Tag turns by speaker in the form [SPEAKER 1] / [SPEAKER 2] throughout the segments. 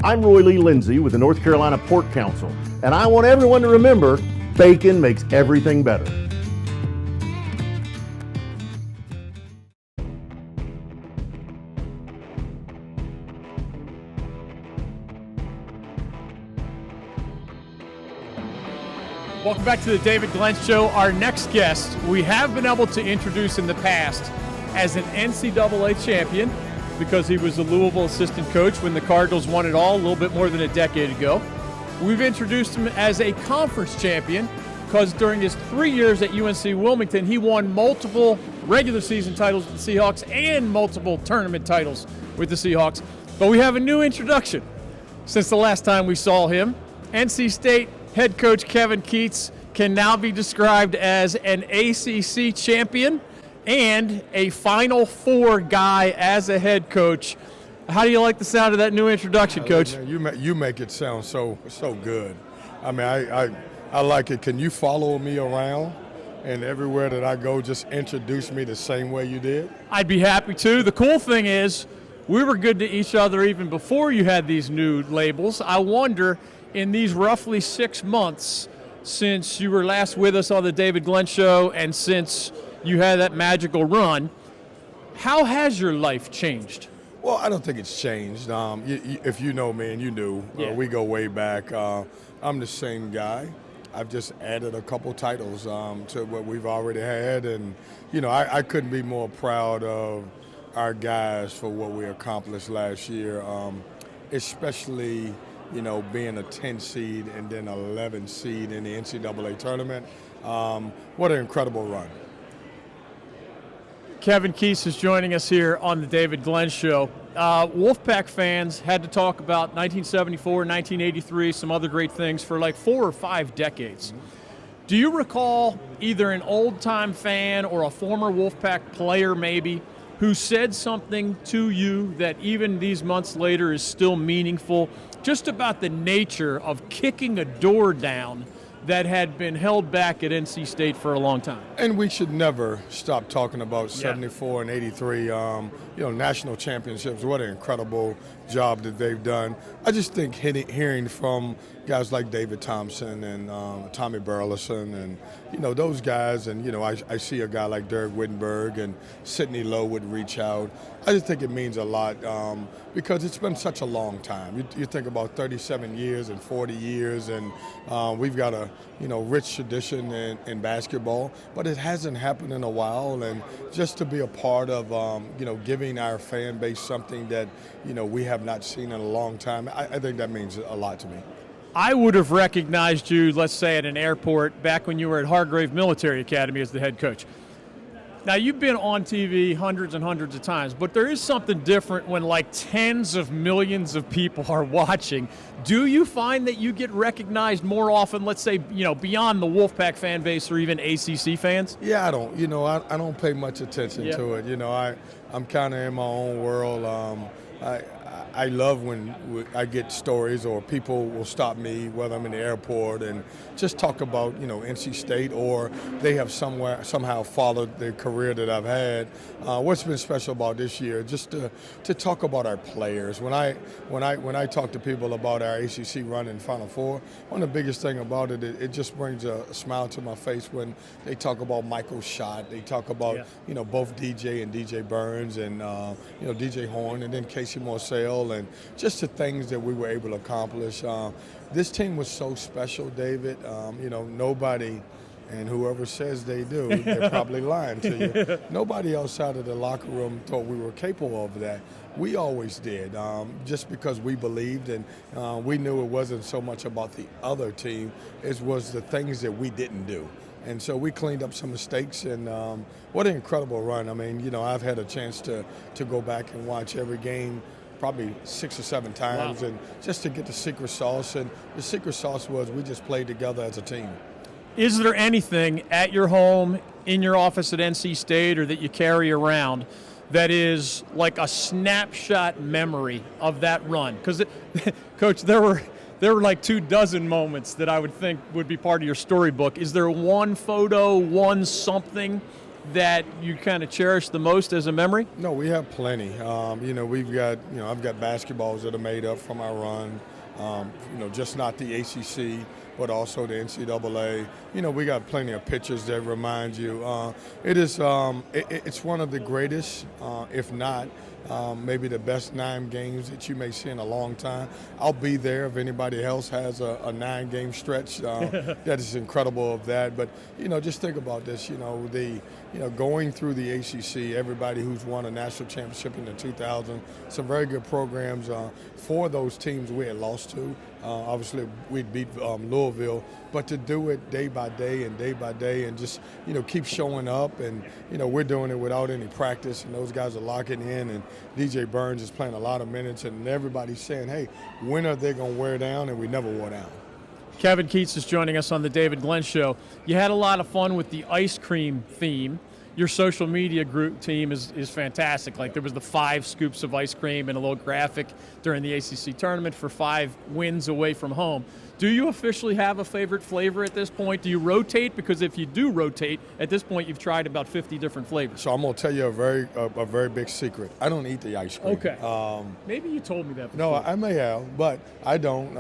[SPEAKER 1] I'm Roy Lee Lindsay with the North Carolina Pork Council, and I want everyone to remember, bacon makes everything better.
[SPEAKER 2] Welcome back to the David Glenn Show. Our next guest, we have been able to introduce in the past as an NCAA champion because he was the Louisville assistant coach when the Cardinals won it all a little bit more than a decade ago. We've introduced him as a conference champion because during his 3 years at UNC Wilmington, he won multiple regular season titles with the Seahawks and multiple tournament titles with the Seahawks. But we have a new introduction since the last time we saw him. NC State head coach Kevin Keatts can now be described as an ACC champion and a Final Four guy as a head coach. How do you like the sound of that new introduction, Coach?
[SPEAKER 3] You make it sound so good. I mean, I like it. Can you follow me around and everywhere that I go just introduce me the same way you did?
[SPEAKER 2] I'd be happy to. The cool thing is we were good to each other even before you had these new labels. I wonder, in these roughly 6 months since you were last with us on the David Glenn Show and since you had that magical run, how has your life changed?
[SPEAKER 3] Well, I don't think it's changed. If you know me, and you do, we go way back. I'm the same guy. I've just added a couple titles to what we've already had. And, you know, I couldn't be more proud of our guys for what we accomplished last year, especially, you know, being a 10 seed and then 11 seed in the NCAA tournament. What an incredible run.
[SPEAKER 2] Kevin Keatts is joining us here on the David Glenn Show. Wolfpack fans had to talk about 1974, 1983, some other great things for like 4 or 5 decades. Do you recall either an old-time fan or a former Wolfpack player maybe who said something to you that even these months later is still meaningful, just about the nature of kicking a door down that had been held back at NC State for a long time?
[SPEAKER 3] And we should never stop talking about 74 and 83, national championships. What an incredible job that they've done. I just think hearing from guys like David Thompson and Tommy Burleson and, you know, those guys, and, you know, I see a guy like Derek Wittenberg and Sidney Lowe would reach out. I just think it means a lot because it's been such a long time. You think about 37 years and 40 years, and we've got a, rich tradition in basketball, but it hasn't happened in a while. And just to be a part of, giving our fan base something that, we have not seen in a long time, I think that means a lot to me.
[SPEAKER 2] I would have recognized you, let's say, at an airport back when you were at Hargrave Military Academy as the head coach. Now, you've been on TV hundreds and hundreds of times, but there is something different when like tens of millions of people are watching. Do you find that you get recognized more often, let's say, beyond the Wolfpack fan base or even ACC fans?
[SPEAKER 3] Yeah, I don't. I don't pay much attention to it. I'm kind of in my own world. I love when I get stories or people will stop me, whether I'm in the airport, and just talk about, NC State, or they have somehow followed the career that I've had. What's been special about this year, just to talk about our players. When I talk to people about our ACC run in Final Four, one of the biggest thing about it just brings a smile to my face when they talk about Michael Schott. They talk about, both DJ and DJ Burns and, DJ Horn, and then Casey Morsell, and just the things that we were able to accomplish. This team was so special, David. Nobody, and whoever says they do, they're probably lying to you. Nobody outside of the locker room thought we were capable of that. We always did, just because we believed, and we knew it wasn't so much about the other team, it was the things that we didn't do. And so we cleaned up some mistakes, and what an incredible run. I mean, I've had a chance to go back and watch every game probably 6 or 7 times, and just to get the secret sauce. And the secret sauce was we just played together as a team.
[SPEAKER 2] Is there anything at your home, in your office at NC State, or that you carry around that is like a snapshot memory of that run? Because, Coach, there were like 24 moments that I would think would be part of your storybook. Is there one photo, one something that you kind of cherish the most as a memory?
[SPEAKER 3] No, we have plenty. We've got, I've got basketballs that are made up from our run. Just not the ACC, but also the NCAA. We got plenty of pictures that remind you. It's one of the greatest, if not maybe the best 9 games that you may see in a long time. I'll be there if anybody else has a 9-game stretch. That is incredible of that. But, just think about this, going through the ACC, everybody who's won a national championship in the 2000s, some very good programs. For those teams we had lost to, obviously we'd beat Louisville, but to do it day by day and just, keep showing up, and, we're doing it without any practice, and those guys are locking in, and DJ Burns is playing a lot of minutes, and everybody's saying, hey, when are they going to wear down? And we never wore down.
[SPEAKER 2] Kevin Keatts is joining us on the David Glenn Show. You had a lot of fun with the ice cream theme. Your social media group team is fantastic. Like, there was the 5 scoops of ice cream and a little graphic during the ACC tournament for 5 wins away from home. Do you officially have a favorite flavor at this point? Do you rotate? Because if you do rotate, at this point you've tried about 50 different flavors.
[SPEAKER 3] So I'm going to tell you a very big secret. I don't eat the ice cream.
[SPEAKER 2] Okay. Maybe you told me that before.
[SPEAKER 3] No, I may have, but I don't.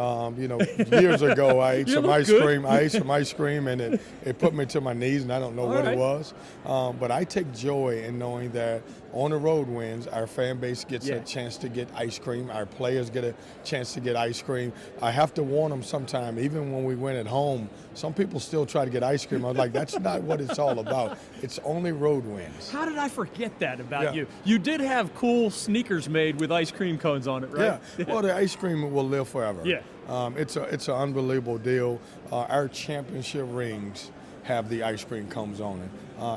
[SPEAKER 3] Years ago I ate some ice cream. I ate some ice cream, and it put me to my knees, and I don't know what it was. But I take joy in knowing that on the road wins, our fan base gets a chance to get ice cream. Our players get a chance to get ice cream. I have to warn them sometime, even when we win at home, some people still try to get ice cream. I was like, that's not what it's all about. It's only road wins.
[SPEAKER 2] How did I forget that about you? You did have cool sneakers made with ice cream cones on it, right?
[SPEAKER 3] Yeah. Well, the ice cream will live forever.
[SPEAKER 2] Yeah.
[SPEAKER 3] It's an unbelievable deal. Our championship rings have the ice cream cones on it.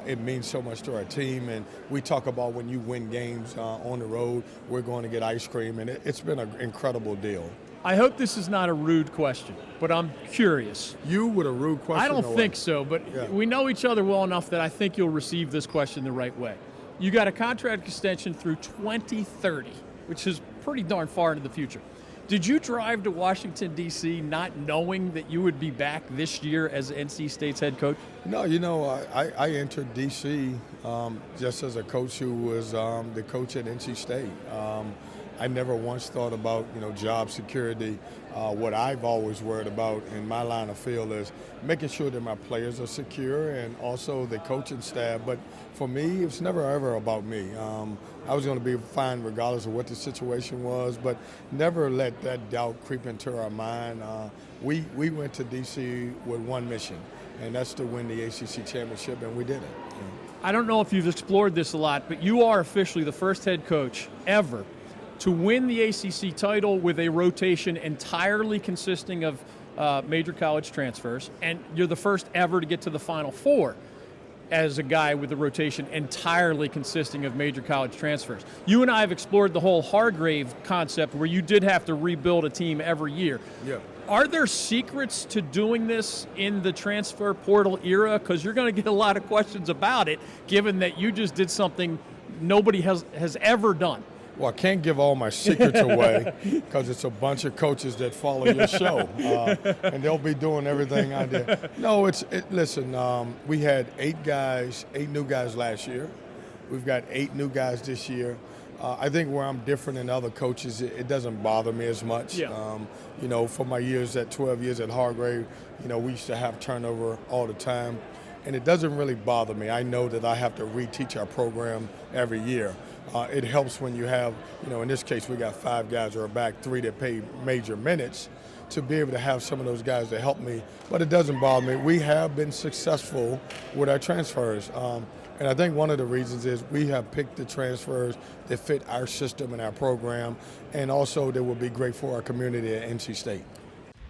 [SPEAKER 3] It means so much to our team, and we talk about when you win games on the road, we're going to get ice cream, and it's been an incredible deal.
[SPEAKER 2] I hope this is not a rude question, but I'm curious.
[SPEAKER 3] You with a rude question?
[SPEAKER 2] I don't think so, but we know each other well enough that I think you'll receive this question the right way. You got a contract extension through 2030, which is pretty darn far into the future. Did you drive to Washington, D.C. not knowing that you would be back this year as NC State's head coach?
[SPEAKER 3] No, I entered D.C. Just as a coach who was the coach at NC State. I never once thought about, job security. What I've always worried about in my line of field is making sure that my players are secure, and also the coaching staff. But for me, it's never ever about me. I was going to be fine regardless of what the situation was, but never let that doubt creep into our mind. We went to D.C. with one mission, and that's to win the ACC Championship, and we did it.
[SPEAKER 2] I don't know if you've explored this a lot, but you are officially the first head coach ever to win the ACC title with a rotation entirely consisting of major college transfers, and you're the first ever to get to the Final Four as a guy with a rotation entirely consisting of major college transfers. You and I have explored the whole Hargrave concept where you did have to rebuild a team every year.
[SPEAKER 3] Yeah.
[SPEAKER 2] Are there secrets to doing this in the transfer portal era? Because you're going to get a lot of questions about it, given that you just did something nobody has ever done.
[SPEAKER 3] Well, I can't give all my secrets away because it's a bunch of coaches that follow your show, and they'll be doing everything I did. No, listen, we had 8 new guys last year. We've got 8 new guys this year. I think where I'm different than other coaches, it doesn't bother me as much.
[SPEAKER 2] Yeah.
[SPEAKER 3] For my 12 years at Hargrave, we used to have turnover all the time, and it doesn't really bother me. I know that I have to reteach our program every year. It helps when you have, in this case, we got 5 guys who are back, 3 that play major minutes, to be able to have some of those guys to help me. But it doesn't bother me. We have been successful with our transfers. And I think one of the reasons is we have picked the transfers that fit our system and our program, and also that will be great for our community at NC State.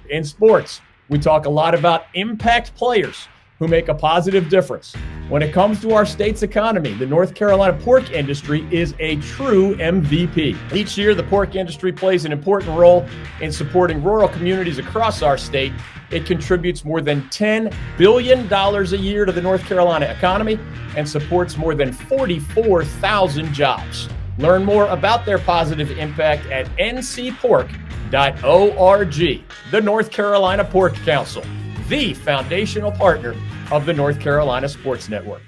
[SPEAKER 2] In sports, we talk a lot about impact players who make a positive difference. When it comes to our state's economy, the North Carolina pork industry is a true MVP. Each year, the pork industry plays an important role in supporting rural communities across our state. It contributes more than $10 billion a year to the North Carolina economy and supports more than 44,000 jobs. Learn more about their positive impact at ncpork.org. The North Carolina Pork Council, the foundational partner of the North Carolina Sports Network.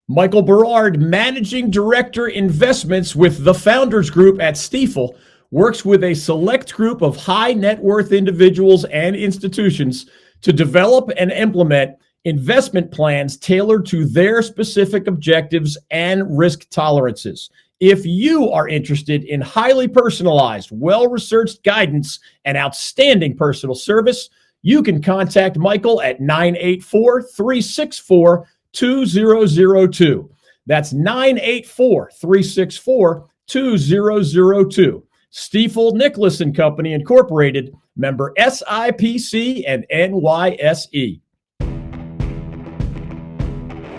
[SPEAKER 2] Michael Berard, Managing Director Investments with the Founders Group at Stifel, works with a select group of high net worth individuals and institutions to develop and implement investment plans tailored to their specific objectives and risk tolerances. If you are interested in highly personalized, well-researched guidance and outstanding personal service, you can contact Michael at 984-364-2002. That's 984-364-2002. Stifel Nicholas and Company Incorporated, member SIPC and NYSE.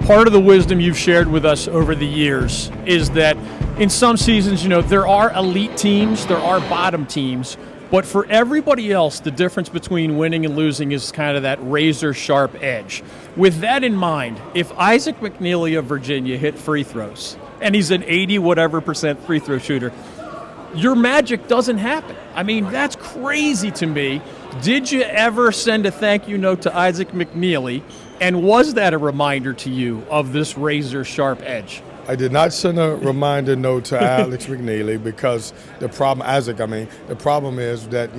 [SPEAKER 2] Part of the wisdom you've shared with us over the years is that in some seasons, there are elite teams, there are bottom teams, but for everybody else, the difference between winning and losing is kind of that razor-sharp edge. With that in mind, if Isaac McNeely of Virginia hit free throws, and he's an 80-whatever% free throw shooter, your magic doesn't happen. I mean, that's crazy to me. Did you ever send a thank you note to Isaac McNeely, and was that a reminder to you of this razor-sharp edge?
[SPEAKER 3] I did not send a reminder note to Alex McNeely because the problem is that,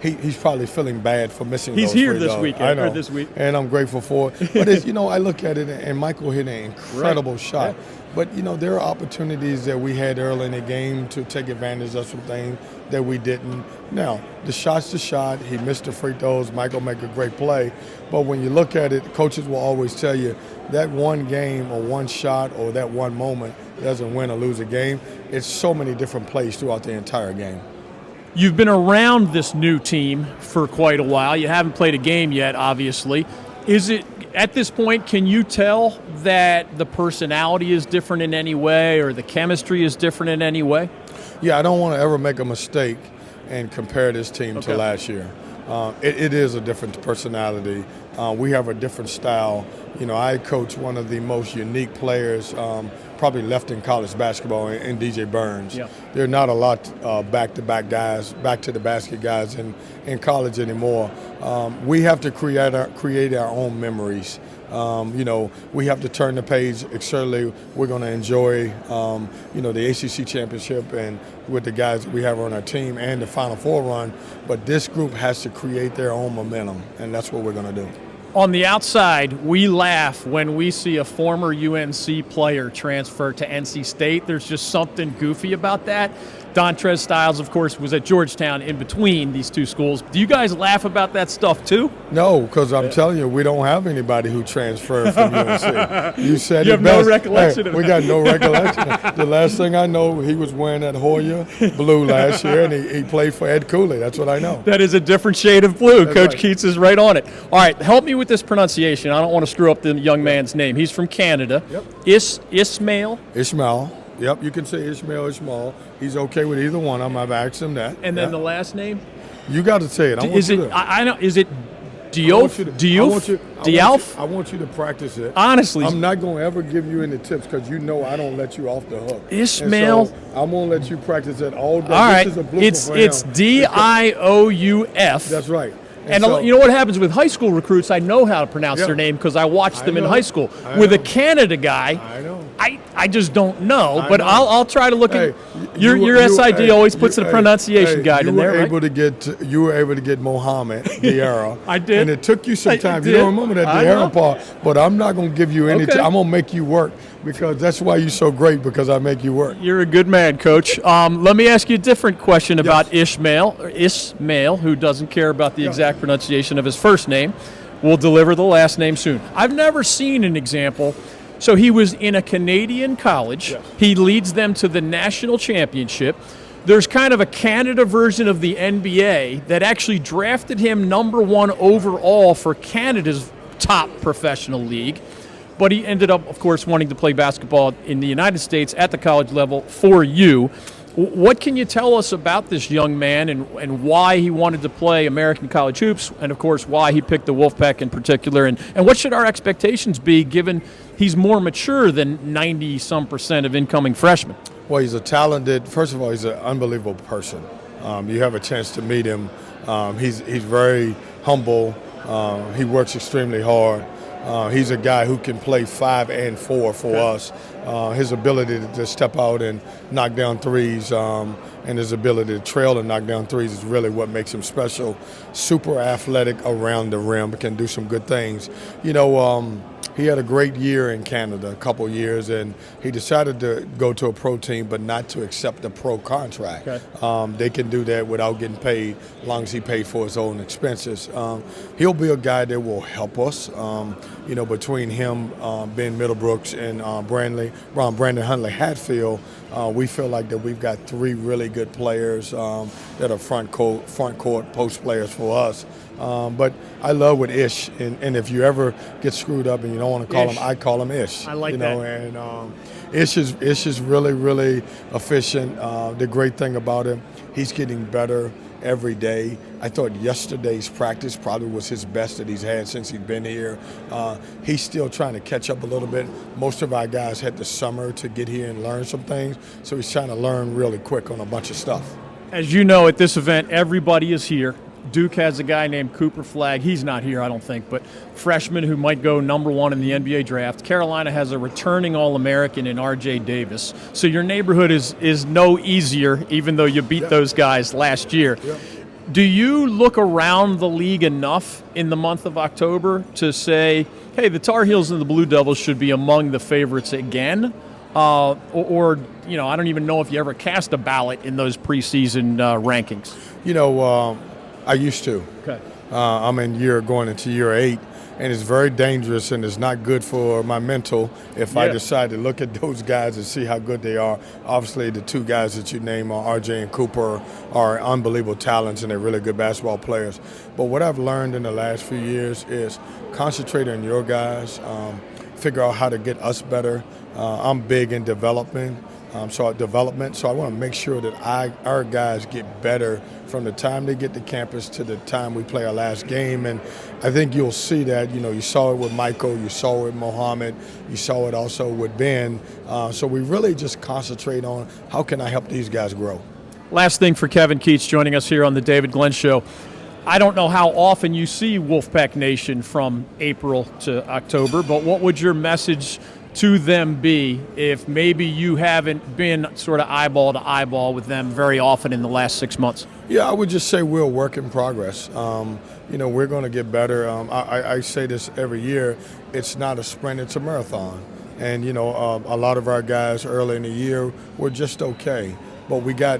[SPEAKER 3] he's probably feeling bad for missing those free throws.
[SPEAKER 2] He's here this weekend,
[SPEAKER 3] I know,
[SPEAKER 2] or this week.
[SPEAKER 3] And I'm grateful for it. But, I look at it, and Michael hit an incredible shot. Yeah. But, there are opportunities that we had early in the game to take advantage of some things that we didn't. Now, the shot's the shot. He missed the free throws. Michael make a great play. But when you look at it, coaches will always tell you that one game or one shot or that one moment doesn't win or lose a game. It's so many different plays throughout the entire game.
[SPEAKER 2] You've been around this new team for quite a while. You haven't played a game yet, obviously. Is it, at this point, can you tell that the personality is different in any way or the chemistry is different in any way?
[SPEAKER 3] Yeah, I don't want to ever make a mistake and compare this team to last year. It is a different personality. We have a different style. I coach one of the most unique players probably left in college basketball in DJ Burns. Yeah. There are not a lot back-to-back guys, back-to-the-basket guys in college anymore. We have to create our own memories. We have to turn the page. Certainly, we're going to enjoy, the ACC Championship and with the guys that we have on our team and the Final Four run. But this group has to create their own momentum, and that's what we're going to do.
[SPEAKER 2] On the outside, we laugh when we see a former UNC player transfer to NC State. There's just something goofy about that. Dontrez Styles, of course, was at Georgetown in between these two schools. Do you guys laugh about that stuff too?
[SPEAKER 3] No, because I'm telling you, we don't have anybody who transferred from UNC. You said
[SPEAKER 2] you have no recollection of that.
[SPEAKER 3] We got no recollection. The last thing I know, he was wearing that Hoya blue last year, and he played for Ed Cooley. That's what I know.
[SPEAKER 2] That is a different shade of blue. That's Coach right. Keatts is right on it. All right, help me with this pronunciation. I don't want to screw up the young man's name. He's from Canada.
[SPEAKER 3] Yep.
[SPEAKER 2] Ismail?
[SPEAKER 3] Ishmael. Yep, you can say Ishmael. He's okay with either one of them. I've asked him that.
[SPEAKER 2] And then the last name?
[SPEAKER 3] You got to say it.
[SPEAKER 2] I know. Is it Diouf?
[SPEAKER 3] I want you to practice it.
[SPEAKER 2] Honestly.
[SPEAKER 3] I'm not going to ever give you any tips because I don't let you off the hook.
[SPEAKER 2] Ismail.
[SPEAKER 3] So I'm going to let you practice it all day.
[SPEAKER 2] All right.
[SPEAKER 3] This is a blooper for
[SPEAKER 2] it's
[SPEAKER 3] him.
[SPEAKER 2] Diouf.
[SPEAKER 3] That's right.
[SPEAKER 2] And you know what happens with high school recruits? I know how to pronounce their name because I watched them in high school. With a Canada guy, I just don't know. But I'll try to look at your SID always puts a pronunciation guide in there.
[SPEAKER 3] You were able to get Mohammed Diarra.
[SPEAKER 2] I did,
[SPEAKER 3] and it took you some time. You don't remember that Diarra part, but I'm not going to give you any. I'm going to make you work because that's why you're so great because I make you work.
[SPEAKER 2] You're a good man, Coach. Let me ask you a different question about Ismail, who doesn't care about the exact pronunciation of his first name. We'll deliver the last name soon. I've never seen an example. So he was in a Canadian college. Yes. He leads them to the national championship. There's kind of a Canada version of the NBA that actually drafted him #1 overall for Canada's top professional league. But he ended up, of course, wanting to play basketball in the United States at the college level for you. What can you tell us about this young man and why he wanted to play American college hoops and, of course, why he picked the Wolfpack in particular? And what should our expectations be given he's more mature than 90-some% of incoming freshmen?
[SPEAKER 3] Well, he's first of all, he's an unbelievable person. You have a chance to meet him. He's very humble. He works extremely hard. He's a guy who can play 5 and 4 for us. His ability to step out and knock down threes and his ability to trail and knock down threes is really what makes him special. Super athletic around the rim, can do some good things. He had a great year in Canada, a couple years, and he decided to go to a pro team but not to accept a pro contract. Okay. They can do that without getting paid as long as he paid for his own expenses. He'll be a guy that will help us. Between him, Ben Middlebrooks, and Brandon Huntley-Hatfield, we feel like that we've got 3 really good players that are front court post players for us. But I love with Ish, and if you ever get screwed up and you don't want to call him, I call him Ish.
[SPEAKER 2] I like that.
[SPEAKER 3] And Ish is really, really efficient. The great thing about him, he's getting better every day. I thought yesterday's practice probably was his best that he's had since he's been here. He's still trying to catch up a little bit. Most of our guys had the summer to get here and learn some things, so he's trying to learn really quick on a bunch of stuff.
[SPEAKER 2] As you know, at this event, everybody is here. Duke has a guy named Cooper Flagg. He's not here, I don't think, but freshman who might go #1 in the NBA draft. Carolina has a returning All-American in R.J. Davis. So your neighborhood is no easier, even though you beat those guys last year.
[SPEAKER 3] Yep.
[SPEAKER 2] Do you look around the league enough in the month of October to say, hey, the Tar Heels and the Blue Devils should be among the favorites again? I don't even know if you ever cast a ballot in those preseason rankings.
[SPEAKER 3] I used to.
[SPEAKER 2] Okay.
[SPEAKER 3] I'm going into year 8, and it's very dangerous, and it's not good for my mental if I decide to look at those guys and see how good they are. Obviously, the 2 guys that you name, RJ and Cooper, are unbelievable talents, and they're really good basketball players. But what I've learned in the last few years is concentrate on your guys, figure out how to get us better. I'm big in development. So I want to make sure that our guys get better from the time they get to campus to the time we play our last game. And I think you'll see that. You saw it with Michael, you saw it with Mohammed, you saw it also with Ben. So we really just concentrate on how can I help these guys grow.
[SPEAKER 2] Last thing for Kevin Keatts joining us here on the David Glenn Show. I don't know how often you see Wolfpack Nation from April to October, but what would your message to them be if maybe you haven't been sort of eyeball to eyeball with them very often in the last 6 months?
[SPEAKER 3] Yeah, I would just say we're a work in progress. We're going to get better. I say this every year. It's not a sprint, it's a marathon. And, a lot of our guys early in the year were just okay. But we got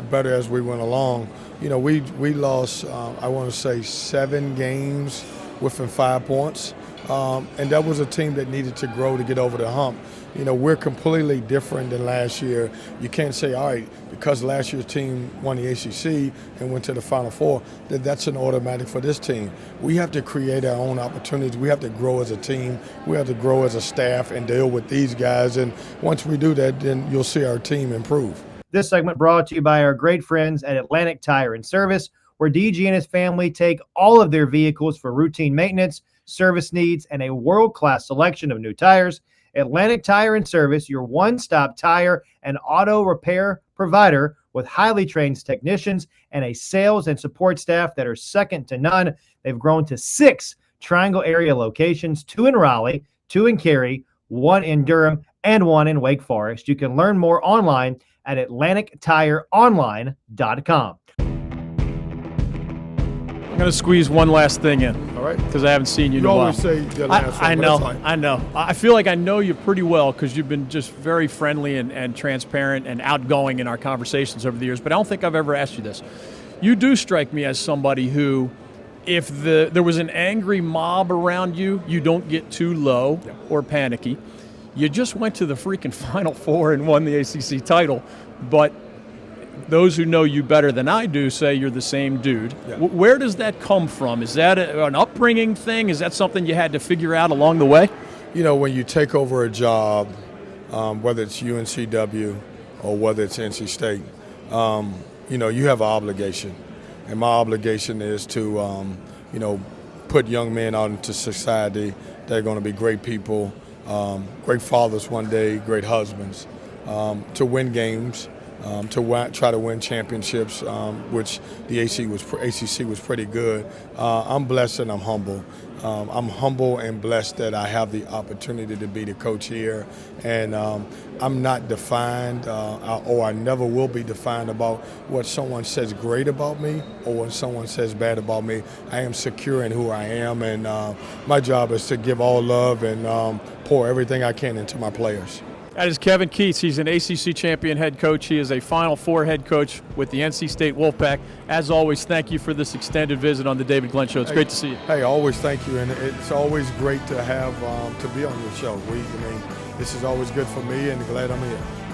[SPEAKER 3] better as we went along. We lost, I want to say, 7 games within 5 points. And that was a team that needed to grow to get over the hump. We're completely different than last year. You can't say, all right, because last year's team won the ACC and went to the Final Four, that's an automatic for this team. We have to create our own opportunities. We have to grow as a team. We have to grow as a staff and deal with these guys. And once we do that, then you'll see our team improve.
[SPEAKER 4] This segment brought to you by our great friends at Atlantic Tire and Service, where DG and his family take all of their vehicles for routine maintenance, service needs, and a world-class selection of new tires. Atlantic Tire and Service, your one-stop tire and auto repair provider with highly trained technicians and a sales and support staff that are second to none. They've grown to 6 Triangle area locations, 2 in Raleigh, 2 in Cary, 1 in Durham, and 1 in Wake Forest. You can learn more online at AtlanticTireOnline.com.
[SPEAKER 2] I'm going to squeeze one last thing in.
[SPEAKER 3] All right.
[SPEAKER 2] Because I haven't seen you in a
[SPEAKER 3] You
[SPEAKER 2] while.
[SPEAKER 3] always say the last one.
[SPEAKER 2] I know. I feel like I know you pretty well because you've been just very friendly and transparent and outgoing in our conversations over the years, but I don't think I've ever asked you this. You do strike me as somebody who, if there was an angry mob around you, you don't get too low or panicky. You just went to the freaking Final Four and won the ACC title, but those who know you better than I do say you're the same dude. Yeah. Where does that come from? Is that an upbringing thing? Is that something you had to figure out along the way?
[SPEAKER 3] When you take over a job, whether it's UNCW or whether it's NC State, you have an obligation. And my obligation is to, put young men out into society. They're going to be great people, great fathers one day, great husbands, to win games, try to win championships, which the ACC was pretty good. I'm blessed and I'm humble. I'm humble and blessed that I have the opportunity to be the coach here, and I'm not defined, or I never will be defined about what someone says great about me or what someone says bad about me. I am secure in who I am, and my job is to give all love and pour everything I can into my players.
[SPEAKER 2] That is Kevin Keatts. He's an ACC champion head coach. He is a Final Four head coach with the NC State Wolfpack. As always, thank you for this extended visit on the David Glenn Show. It's great to see you.
[SPEAKER 3] Hey, always thank you, and it's always great to have to be on your show. This is always good for me, and glad I'm here.